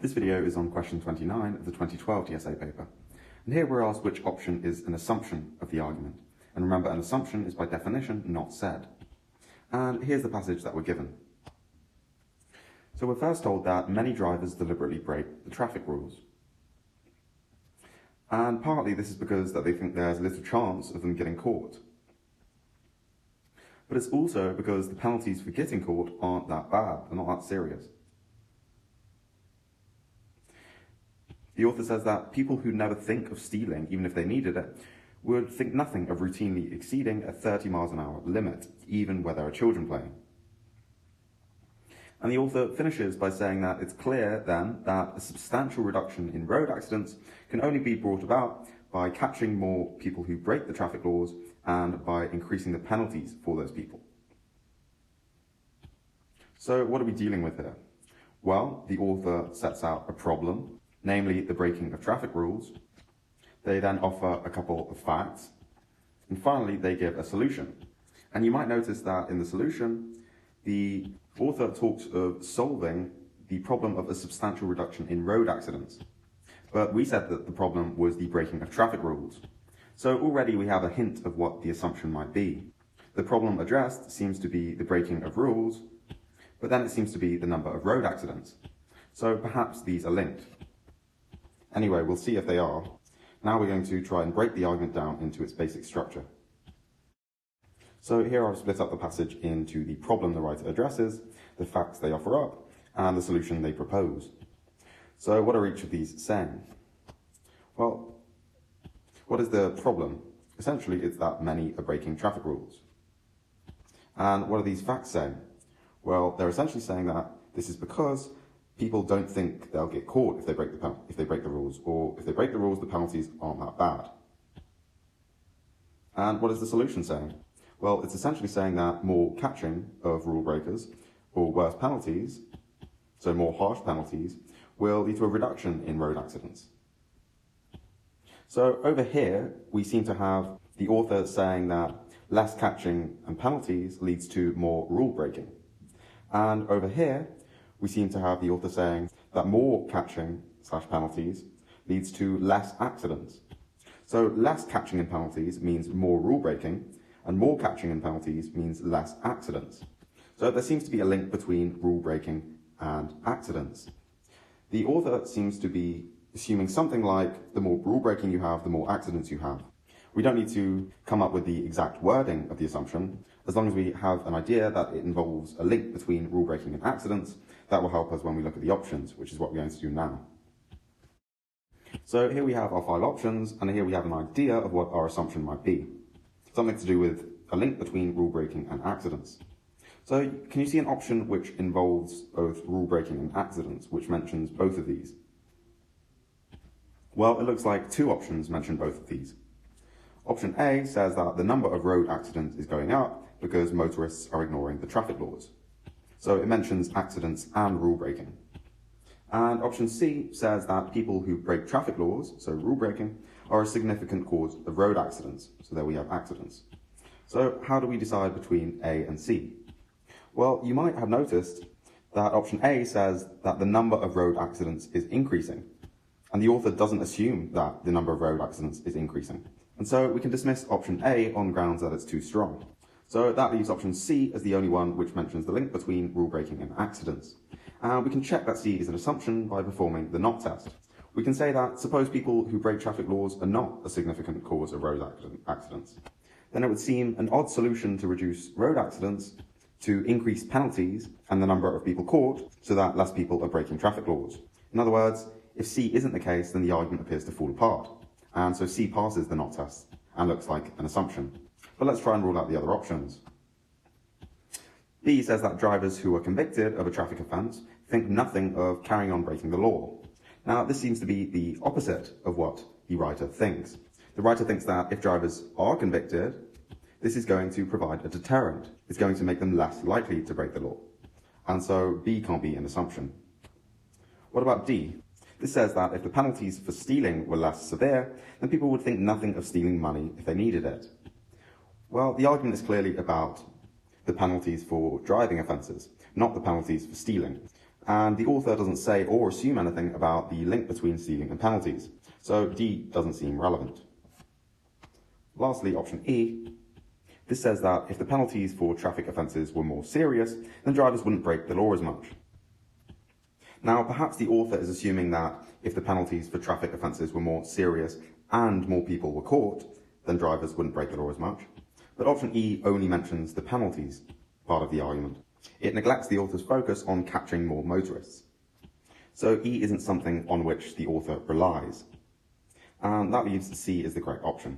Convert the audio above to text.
This video is on question 29 of the 2012 TSA paper, and here we're asked which option is an assumption of the argument. And remember, an assumption is by definition not said. And here's the passage that we're given. So we're first told that many drivers deliberately break the traffic rules. And partly this is because that they think there's little chance of them getting caught. But it's also because the penalties for getting caught aren't that bad, they're not that serious. The author says that people who never think of stealing, even if they needed it, would think nothing of routinely exceeding a 30 miles an hour limit, even where there are children playing. And the author finishes by saying that it's clear then that a substantial reduction in road accidents can only be brought about by catching more people who break the traffic laws and by increasing the penalties for those people. So what are we dealing with here? Well, the author sets out a problem, namely the breaking of traffic rules. They then offer a couple of facts, and finally they give a solution. And you might notice that in the solution, the author talks of solving the problem of a substantial reduction in road accidents. But we said that the problem was the breaking of traffic rules. So already we have a hint of what the assumption might be. The problem addressed seems to be the breaking of rules, but then it seems to be the number of road accidents. So perhaps these are linked. Anyway, we'll see if they are. Now we're going to try and break the argument down into its basic structure. So here I've split up the passage into the problem the writer addresses, the facts they offer up, and the solution they propose. So what are each of these saying? Well, what is the problem? Essentially, it's that many are breaking traffic rules. And what are these facts saying? Well, they're essentially saying that this is because people don't think they'll get caught if they break the rules, or if they break the rules, the penalties aren't that bad. And what is the solution saying? Well, it's essentially saying that more catching of rule breakers, or worse penalties, so more harsh penalties, will lead to a reduction in road accidents. So over here, we seem to have the author saying that less catching and penalties leads to more rule breaking. And over here, we seem to have the author saying that more catching / penalties leads to less accidents. So less catching and penalties means more rule breaking, and more catching and penalties means less accidents. So there seems to be a link between rule breaking and accidents. The author seems to be assuming something like the more rule breaking you have, the more accidents you have. We don't need to come up with the exact wording of the assumption, as long as we have an idea that it involves a link between rule breaking and accidents. That will help us when we look at the options, which is what we're going to do now. So here we have our 5 options, and here we have an idea of what our assumption might be. Something to do with a link between rule breaking and accidents. So can you see an option which involves both rule breaking and accidents, which mentions both of these? Well, it looks like 2 options mention both of these. Option A says that the number of road accidents is going up because motorists are ignoring the traffic laws. So it mentions accidents and rule breaking. And option C says that people who break traffic laws, so rule breaking, are a significant cause of road accidents. So there we have accidents. So how do we decide between A and C? Well, you might have noticed that option A says that the number of road accidents is increasing. And the author doesn't assume that the number of road accidents is increasing. And so we can dismiss option A on grounds that it's too strong. So that leaves option C as the only one which mentions the link between rule breaking and accidents. And we can check that C is an assumption by performing the not test. We can say that suppose people who break traffic laws are not a significant cause of road accidents. Then it would seem an odd solution to reduce road accidents to increase penalties and the number of people caught so that less people are breaking traffic laws. In other words, if C isn't the case, then the argument appears to fall apart. And so C passes the not test and looks like an assumption. But let's try and rule out the other options. B says that drivers who are convicted of a traffic offence think nothing of carrying on breaking the law. Now, this seems to be the opposite of what the writer thinks. The writer thinks that if drivers are convicted, this is going to provide a deterrent. It's going to make them less likely to break the law. And so B can't be an assumption. What about D? This says that if the penalties for stealing were less severe, then people would think nothing of stealing money if they needed it. Well, the argument is clearly about the penalties for driving offences, not the penalties for stealing. And the author doesn't say or assume anything about the link between stealing and penalties, so D doesn't seem relevant. Lastly, option E. This says that if the penalties for traffic offences were more serious, then drivers wouldn't break the law as much. Now, perhaps the author is assuming that if the penalties for traffic offences were more serious and more people were caught, then drivers wouldn't break the law as much. But option E only mentions the penalties part of the argument. It neglects the author's focus on catching more motorists. So E isn't something on which the author relies. And that leaves C as the correct option.